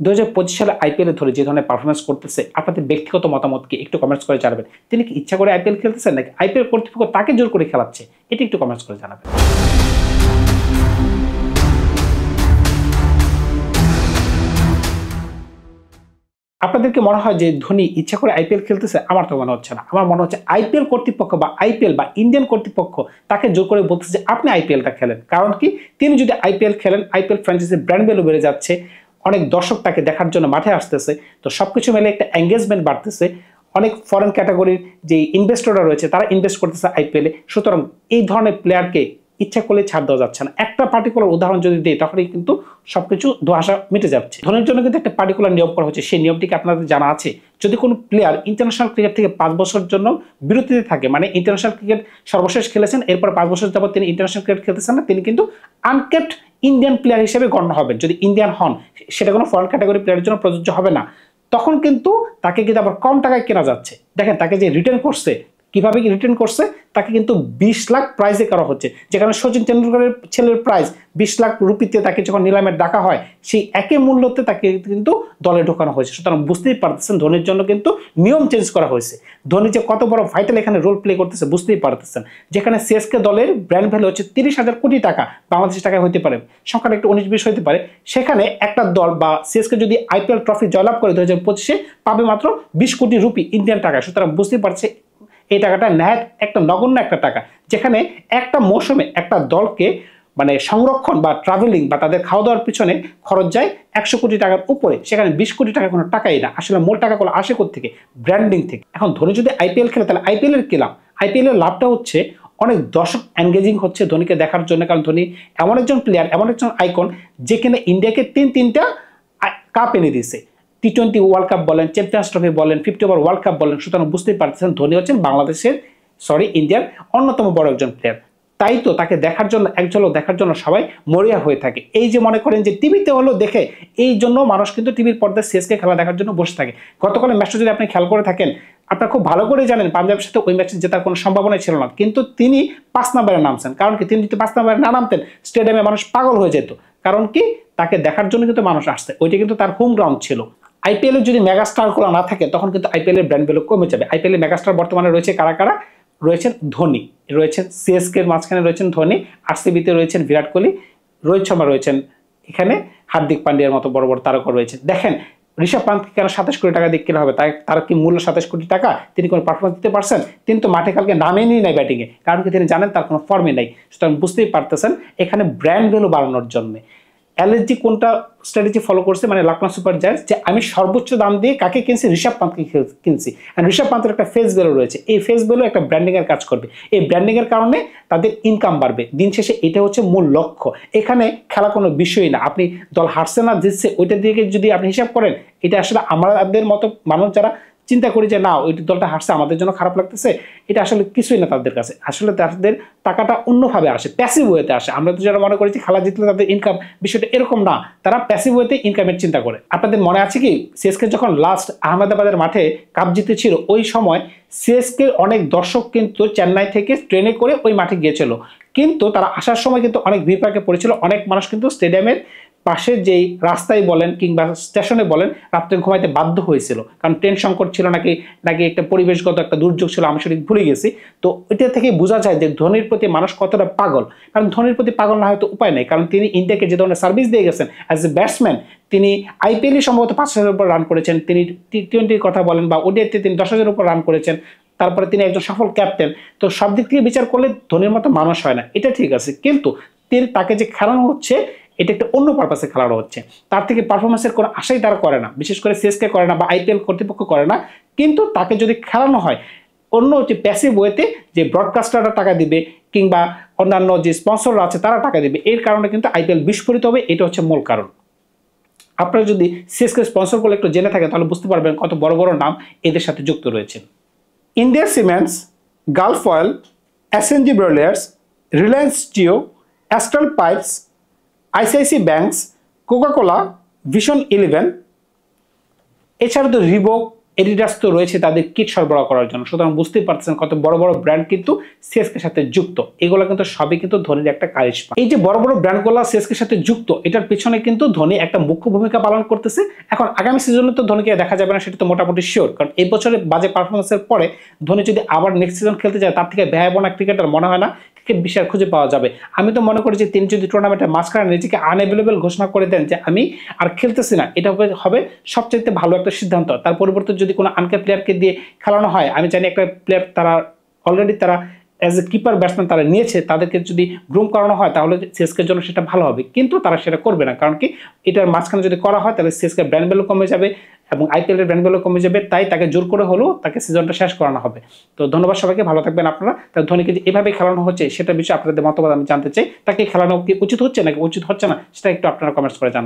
2025 সালে আইপিএল ধরে যে ধরনের পারফরমেন্স করতেছে, আপনাদের ব্যক্তিগত মতামতকে একটু কমেন্টস করে জানাবেন। তিনি কি ইচ্ছা করে আইপিএল খেলতেছেন নাকি আইপিএল কর্তৃপক্ষ তাকে জোর করে খেলাচ্ছে? এটি একটু কমেন্টস করে জানাবেন। আপনাদেরকে মনে হয় যে ধোনি ইচ্ছা করে আইপিএল খেলতেছে? আমার তো মনে হচ্ছে না। আমার মনে হচ্ছে আইপিএল কর্তৃপক্ষ বা আইপিএল বা ইন্ডিয়ান কর্তৃপক্ষ তাকে জোর করে বলতেছে যে আপনি আইপিএলটা খেলেন। কারণ কি, তিনি যদি আইপিএল খেলেন, আইপিএল ফ্র্যাঞ্চাইজির ব্র্যান্ড ভ্যালু বেড়ে যাচ্ছে, অনেক দর্শক তাকে দেখার জন্য মাঠে আসতেছে, তো সবকিছু মিলে একটা এঙ্গেজমেন্ট বাড়তেছে, অনেক ফরেন ক্যাটাগরির যে ইনভেস্টররা রয়েছে তারা ইনভেস্ট করতেছে আইপিএলে। সুতরাং এই ধরনের প্লেয়ারকে ইচ্ছা করলে ছাড় দেওয়া যাচ্ছে না। একটা পার্টিকুলার উদাহরণ যদি দিই তখনই কিন্তু সবকিছু ধোঁয়াশা মিটে যাচ্ছে। ধোনির জন্য কিন্তু একটা পার্টিকুলার নিয়ম করা হচ্ছে, সেই নিয়মটিকে আপনাদের জানা আছে? যদি কোনো প্লেয়ার ইন্টারন্যাশনাল ক্রিকেট থেকে 5 বছরের জন্য বিরতিতে থাকে, মানে ইন্টারন্যাশনাল ক্রিকেট সর্বশেষ খেলেছেন, এরপর 5 বছর যাবত তিনি ইন্টারন্যাশনাল ক্রিকেট খেলতেছেন না, তিনি কিন্তু আনকেপ্ট ইন্ডিয়ান প্লেয়ার হিসেবে গণ্য হবেন। যদি ইন্ডিয়ান হন, সেটা কোনো ফরেন ক্যাটাগরি প্লেয়ারের জন্য প্রযোজ্য হবে না। তখন কিন্তু তাকে কিন্তু আবার কম টাকায় কেনা যাচ্ছে। দেখেন তাকে যে রিটার্ন করছে, কিভাবে কি রিটার্ন করছে, তাকে কিন্তু 20 লাখ প্রাইজে করা হচ্ছে, যেখানে সচিন তেন্ডুলকরের ছেলের প্রাইজ 20 লাখ রুপিতে তাকে যখন নিলামে ডাকা হয়, সেই একই মূল্যতে তাকে কিন্তু দলে ঢোকানো হয়েছে। সুতরাং বুঝতেই পারতেছেন ধোনির জন্য কিন্তু নিয়ম চেঞ্জ করা হয়েছে। ধোনি যে কত বড় ভাইটাল এখানে রোল প্লে করতেছে বুঝতেই পারতেছেন। যেখানে সিএসকে দলের ব্র্যান্ড ভ্যালু হচ্ছে 30,000 কোটি টাকা, বাংলাদেশি টাকায় হতে পারে, সংখ্যাটা একটু 19-20 হতে পারে, সেখানে একটা দল বা সিএসকে যদি আইপিএল ট্রফি জয়লাভ করে 2025-এ, পাবে মাত্র 20 কোটি রুপি ইন্ডিয়ান টাকা। সুতরাং বুঝতেই পারছে এই টাকাটা ন্যায় একটা নগণ্য একটা টাকা, যেখানে একটা মৌসুমে একটা দলকে মানে সংরক্ষণ বা ট্রাভেলিং বা তাদের খাওয়া দাওয়ার পিছনে খরচ যায় 100 কোটি টাকার উপরে, সেখানে 20 কোটি টাকা কোনো টাকাই না। আসলে মূল টাকাগুলো আসে থেকে ব্র্যান্ডিং থেকে। এখন ধোনি যদি আইপিএল খেলে তাহলে আইপিএল এর কি লাভ? আইপিএল এর লাভটা হচ্ছে অনেক দর্শক এনগেজিং হচ্ছে ধোনিকে দেখার জন্য, কারণ ধোনি এমন একজন প্লেয়ার, এমন একজন আইকন, যেখানে ইন্ডিয়াকে তিনটা কাপ এনে দিয়েছে। টি20 ওয়ার্ল্ড কাপ বলেন, চ্যাম্পিয়ন্স ট্রফি বলেন, 50 ওভার ওয়ার্ল্ড কাপ বলেন। সুতরাং বুঝতেই পারতেছেন ধোনি হচ্ছেন ইন্ডিয়ার অন্যতম বড় একজন প্লেয়ার। তাই তো তাকে দেখার জন্য, এক ঝলক দেখার জন্য সবাই মরিয়া হয়ে থাকে। এই যে মনে করেন যে টিভিতে হলো দেখে, এই জন্য মানুষ কিন্তু টিভির পর্দায় সিএসকে খেলা দেখার জন্য বসে থাকে। গতকালের ম্যাচটা যদি আপনি খেয়াল করে থাকেন, আপনারা খুব ভালো করে জানেন পাঞ্জাবের সাথে ওই ম্যাচে জেতার কোনো সম্ভাবনাই ছিল না, কিন্তু তিনি 5 নম্বরে নামছেন। কারণ কি, তিনি যদি 5 নম্বরে না নামতেন, স্টেডিয়ামে মানুষ পাগল হয়ে যেত। কারণ কি, তাকে দেখার জন্য কিন্তু মানুষ আসছে, ওইটা কিন্তু তার হোম গ্রাউন্ড ছিল। আইপিএল এর যদি মেগাস্টার গুলো না থাকে, তখন কিন্তু আইপিএল এর ব্র্যান্ড ভ্যালু কমে যাবে। আইপিএল এর মেগাস্টার বর্তমানে রয়েছে কারা কারা? রয়েছেন ধোনি, রয়েছেন সিএসকে এর মাঝখানে রয়েছেন ধোনি, আরসিবিতে রয়েছেন বিরাট কোহলি, রোহিত শর্মা রয়েছেন, এখানে হার্দিক পান্ডিয়ার মতো বড় বড় তারকা রয়েছেন। দেখেন ঋষভ পান্তকে কেন 27 কোটি টাকা দিয়ে কেনা হবে? তার কি মূল্য 27 কোটি টাকা? তিনি কোনো পারফরমেন্স দিতে পারছেন? তিনি তো মাঠে কালকে নামেনি নাই ব্যাটিংয়ে, কারণ কি তিনি জানেন তার কোনো ফর্মে নাই। সুতরাং বুঝতেই পারতেছেন এখানে ব্র্যান্ড ভ্যালু বাড়ানোর জন্য এলএসজি কোনটা স্ট্র্যাটেজি ফলো করছে, মানে লখনৌ সুপার জায়ান্টস, যে আমি সর্বোচ্চ দাম দিয়ে কাকে কিনছি? ঋষভ পান্তকে কিনছি। ঋষভ পান্তের একটা ফেস ভ্যালু রয়েছে, এই ফেস ভ্যালু একটা ব্র্যান্ডিং এর কাজ করবে, এই ব্র্যান্ডিং এর কারণে তাদের ইনকাম বাড়বে। দিন শেষে এটা হচ্ছে মূল লক্ষ্য, এখানে খেলা কোনো বিষয়ই না। আপনি দল হারছে না জিতছে ওইটা দিয়ে যদি আপনি হিসাব করেন, এটা আসলে আমাদের মতো মানুষ যারা চিন্তা করি যে না ওই দলটা হারছে আমাদের জন্য খারাপ লাগতেছে, এটা আসলে কিছুই না তাদের কাছে। আসলে তাদের টাকাটা অন্যভাবে আসে, প্যাসিভ ওয়েতে আসে। আমরা তো যারা মনে করি যে খেলা জিতলে তাদের ইনকাম, বিষয়টা এরকম না, তারা প্যাসিভ ওয়েতে ইনকামের চিন্তা করে। আপনাদের মনে আছে কি, সিএসকে যখন লাস্ট আহমেদাবাদের মাঠে কাপ জিতেছিল, ওই সময় সিএসকে অনেক দর্শক কিন্তু চেন্নাই থেকে ট্রেনে করে ওই মাঠে গিয়েছিল, কিন্তু তারা আসার সময় কিন্তু অনেক বিপাকে পড়েছিল। অনেক মানুষ কিন্তু স্টেডিয়ামের পাশে যেই রাস্তায় বলেন কিংবা স্টেশনে বলেন রাত্রে ঘুমাইতে বাধ্য হয়েছিল, কারণ ট্রেন সংকট ছিল নাকি একটা পরিবেশগত একটা দুর্যোগ ছিল, আমি সেটা ভুলে গেছি। তো এটা থেকে বোঝা যায় যে ধোনির প্রতি মানুষ কতটা পাগল। কারণ ধোনির প্রতি পাগল না হয়তো উপায় নেই, কারণ তিনি ইন্ডিয়াকে যে ধরনের সার্ভিস দিয়ে গেছেন অ্যাজ এ ব্যাটসম্যান, তিনি আইপিএলে সম্ভবত 5,000-এর উপর রান করেছেন, তিনি টি20-র কথা বলেন বা ওডিআইতে তিনি 10,000-এর উপর রান করেছেন, তারপরে তিনি একজন সফল ক্যাপ্টেন। তো সব দিক থেকে বিচার করলে ধোনির মতো মানুষ হয় না, এটা ঠিক আছে। কিন্তু তাকে যে খেলানো হচ্ছে, এটা একটা অন্য পারপাসে খেলানো হচ্ছে, তার থেকে পারফরমেন্সের কোনো আশাই তারা করে না, বিশেষ করে সিএসকে করে না বা আইপিএল কর্তৃপক্ষ করে না। কিন্তু তাকে যদি খেলানো হয় অন্য যে প্যাসিভ ওয়েতে, যে ব্রডকাস্টাররা টাকা দিবে কিংবা অন্যান্য যে স্পন্সররা আছে তারা টাকা দিবে, এর কারণে কিন্তু আইপিএল বিস্ফোরিত হবে। এটা হচ্ছে মূল কারণ। আপনারা যদি সিএসকে স্পন্সর বলে একটু জেনে থাকেন, তাহলে বুঝতে পারবেন কত বড় বড় নাম এদের সাথে যুক্ত রয়েছে। India Cements, Gulf Oil, SNG Broilers, Reliance Jio, Astral Pipes, ICICI Banks, Coca Cola, Vision 11, এছাড়া তো রিবক, এডিডাস তো রয়েছে তাদের কিট সরবরাহ করার জন্য। সুতরাং বুঝতেই পারছেন কত বড় বড় ব্র্যান্ড কিন্তু সিএসকে সাথে যুক্ত। এগুলো কিন্তু সবই কিন্তু ধোনির একটা কারিশমা। এই যে বড় বড় ব্র্যান্ডগুলো সিএসকে সাথে যুক্ত, এটার পিছনে কিন্তু ধোনি একটা মুখ্য ভূমিকা পালন করতেছে। এখন আগামী সিজনে তো ধোনিকে দেখা যাবে না, সেটা তো মোটামুটি শিওর, কারণ এই বছরের বাজে পারফরমেন্সের পরে ধোনি যদি আবার নেক্সট সিজন খেলতে যায়, তার থেকে ব্যয়বনা ক্রিকেটার মনে হয় না ক্রিকেট বিশ্বের খুঁজে পাওয়া যাবে। আমি তো মনে করি যে তিনি যদি টুর্নামেন্টের মাঝখানে নিজেকে আনঅ্যাভেলেবল ঘোষণা করে দেন যে আমি আর খেলতেছি না, এটা হবে সবচেয়ে ভালো একটা সিদ্ধান্ত। তার পরিবর্তে যদি কোনো আনকে প্লেয়ারকে দিয়ে খেলানো হয়, আমি জানি একটা প্লেয়ার তারা অলরেডি তারা অ্যাজ এ কিপার ব্যাটসম্যান তারা নিয়েছে, তাদেরকে যদি গ্রুম করানো হয় তাহলে সিএসকের জন্য সেটা ভালো হবে, কিন্তু তারা সেটা করবে না। কারণ কি, এটার মাঝখানে যদি করা হয় তাহলে সিএসকে ব্র্যান্ড ভ্যালু কমে যাবে এবং আইপিএল এর ব্র্যান্ড ভ্যালু কমে যাবে। তাই তাকে জোর করে হলেও তাকে সিজনটা শেষ করানো হবে। তো ধন্যবাদ সবাইকে, ভালো থাকবেন আপনারা। তার ধোনিকে যে এভাবে খেলানো হচ্ছে সেটা বিষয়ে আপনাদের মতামত আমি জানতে চাই। তাকে খেলানো কি উচিত হচ্ছে নাকি উচিত হচ্ছে না, সেটা একটু আপনারা কমেন্টস করে জানাবেন।